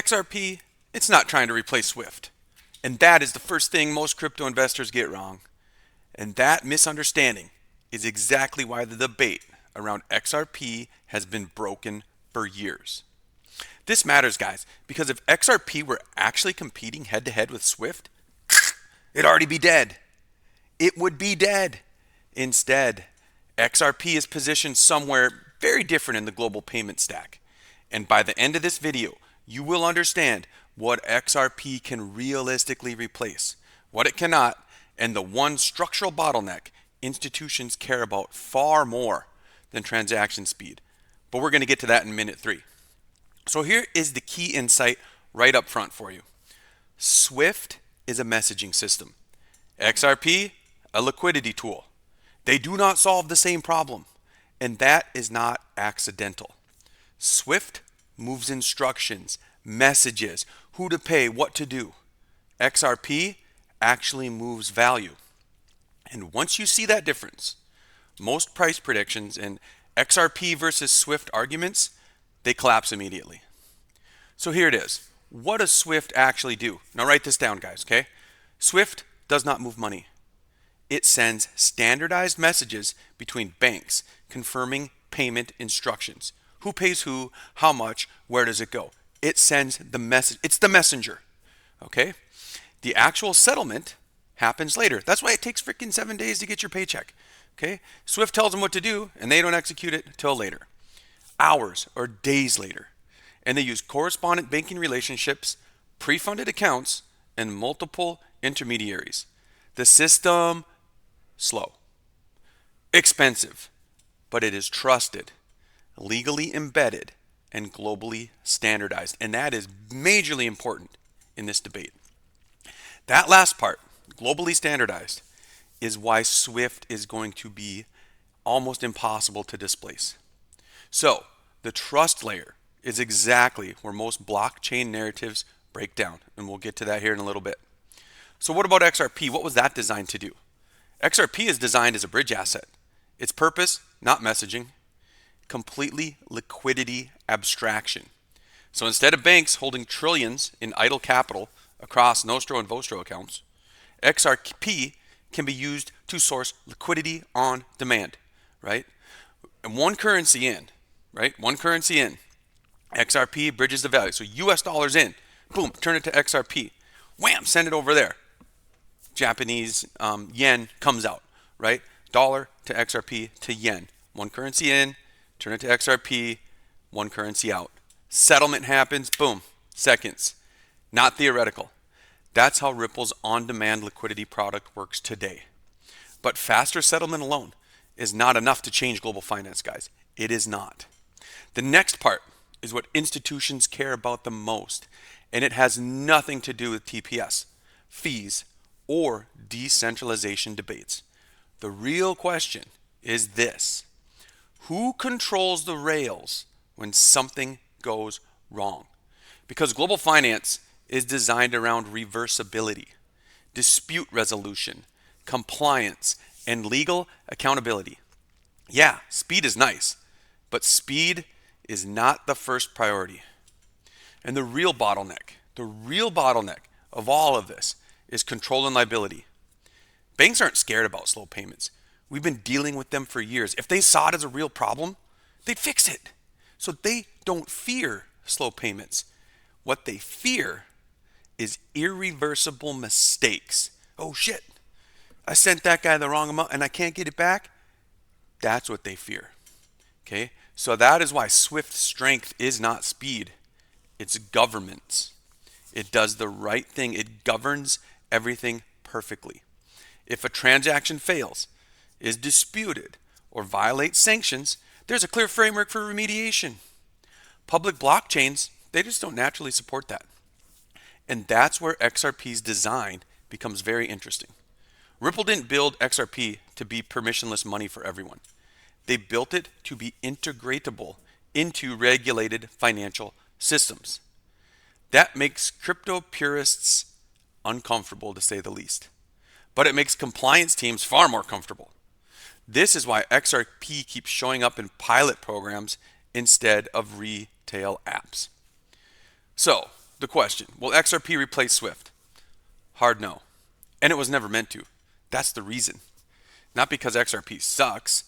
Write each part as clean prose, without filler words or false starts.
XRP, it's not trying to replace SWIFT. And that is the first thing most crypto investors get wrong. And that misunderstanding is exactly why the debate around XRP has been broken for years. This matters, guys, because if XRP were actually competing head to head with SWIFT, it'd already be dead. It would be dead. Instead, XRP is positioned somewhere very different in the global payment stack. And by the end of this video, you will understand what XRP can realistically replace, what it cannot, and the one structural bottleneck institutions care about far more than transaction speed. But we're going to get to that in minute 3. So here is the key insight right up front for you. SWIFT is a messaging system. XRP, a liquidity tool. They do not solve the same problem, and that is not accidental. SWIFT moves instructions, messages, who to pay, what to do. XRP actually moves value. And once you see that difference, most price predictions and XRP versus SWIFT arguments, they collapse immediately. So here it is. What does SWIFT actually do? Now write this down, guys, okay? SWIFT does not move money. It sends standardized messages between banks confirming payment instructions. Who pays who, how much, where does it go? It sends the message. It's the messenger, okay? The actual settlement happens later. That's why it takes freaking 7 days to get your paycheck, okay? SWIFT tells them what to do, and they don't execute it till later, hours or days later. And they use correspondent banking relationships, pre-funded accounts, and multiple intermediaries. The system, slow, expensive, but it is trusted, legally embedded, and globally standardized. And that is majorly important in this debate. That last part, globally standardized, is why SWIFT is going to be almost impossible to displace. So the trust layer is exactly where most blockchain narratives break down, and we'll get to that here in a little bit. So what about XRP? What was that designed to do? XRP is designed as a bridge asset. Its purpose, not messaging, completely liquidity abstraction. So instead of banks holding trillions in idle capital across Nostro and Vostro accounts, XRP can be used to source liquidity on demand, right? And one currency in, right? One currency in, XRP bridges the value. So US dollars in, boom, turn it to XRP. Wham, send it over there. Japanese yen comes out, right? Dollar to XRP to yen. One currency in, turn it to XRP, one currency out. Settlement happens, boom, seconds. Not theoretical. That's how Ripple's on-demand liquidity product works today. But faster settlement alone is not enough to change global finance, guys. It is not. The next part is what institutions care about the most, and it has nothing to do with TPS, fees, or decentralization debates. The real question is this: who controls the rails when something goes wrong? Because global finance is designed around reversibility, dispute resolution, compliance, and legal accountability. Yeah, speed is nice, but speed is not the first priority. And the real bottleneck of all of this is control and liability. Banks aren't scared about slow payments. We've been dealing with them for years. If they saw it as a real problem, they'd fix it. So they don't fear slow payments. What they fear is irreversible mistakes. Oh shit, I sent that guy the wrong amount and I can't get it back. That's what they fear. Okay, so that is why SWIFT's strength is not speed, it's governance. It does the right thing. It governs everything perfectly. If a transaction fails, is disputed, or violates sanctions, there's a clear framework for remediation. Public blockchains, they just don't naturally support that. And that's where XRP's design becomes very interesting. Ripple didn't build XRP to be permissionless money for everyone. They built it to be integratable into regulated financial systems. That makes crypto purists uncomfortable, to say the least. But it makes compliance teams far more comfortable. This is why XRP keeps showing up in pilot programs instead of retail apps. So, the question, will XRP replace Swift? Hard no. And it was never meant to. That's the reason. Not because XRP sucks,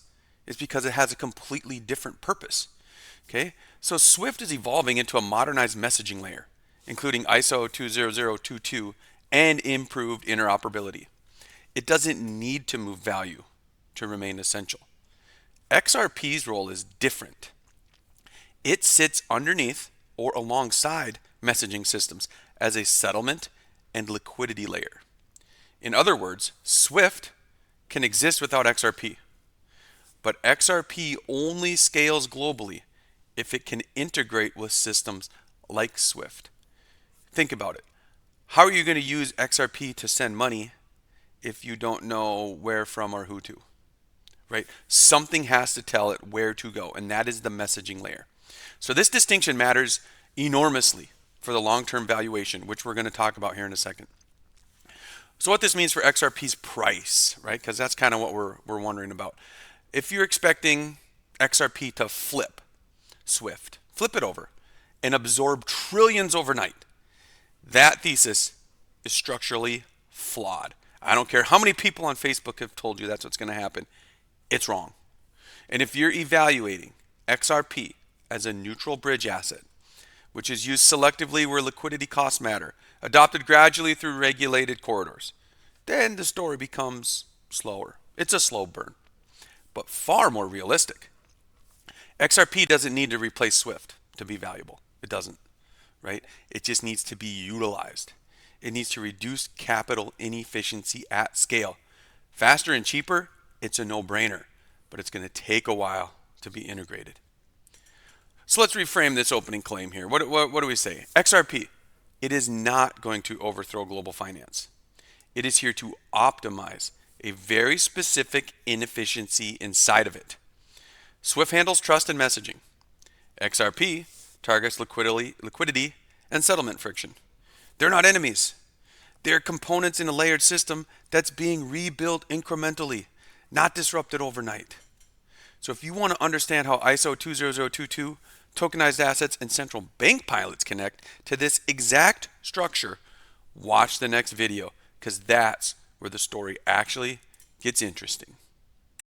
it's because it has a completely different purpose. Okay? So Swift is evolving into a modernized messaging layer, including ISO 20022 and improved interoperability. It doesn't need to move value to remain essential. XRP's role is different. It sits underneath or alongside messaging systems as a settlement and liquidity layer. In other words, Swift can exist without XRP, but XRP only scales globally if it can integrate with systems like Swift. Think about it. How are you going to use XRP to send money if you don't know where from or who to? Right? Something has to tell it where to go, and that is the messaging layer. So this distinction matters enormously for the long-term valuation, which we're going to talk about here in a second. So what this means for XRP's price, right? Because that's kind of what we're wondering about. If you're expecting XRP to flip Swift, flip it over, and absorb trillions overnight, that thesis is structurally flawed. I don't care how many people on Facebook have told you that's what's going to happen. It's wrong. And if you're evaluating XRP as a neutral bridge asset, which is used selectively where liquidity costs matter, adopted gradually through regulated corridors, then the story becomes slower. It's a slow burn, but far more realistic. XRP doesn't need to replace Swift to be valuable. It doesn't, right? It just needs to be utilized. It needs to reduce capital inefficiency at scale. Faster and cheaper, it's a no-brainer, but it's going to take a while to be integrated. So let's reframe this opening claim here. What do we say? XRP, it is not going to overthrow global finance. It is here to optimize a very specific inefficiency inside of it. Swift handles trust and messaging. XRP targets liquidity and settlement friction. They're not enemies. They're components in a layered system that's being rebuilt incrementally, not disrupted overnight. So if you want to understand how ISO 20022, tokenized assets, and central bank pilots connect to this exact structure, watch the next video, because that's where the story actually gets interesting.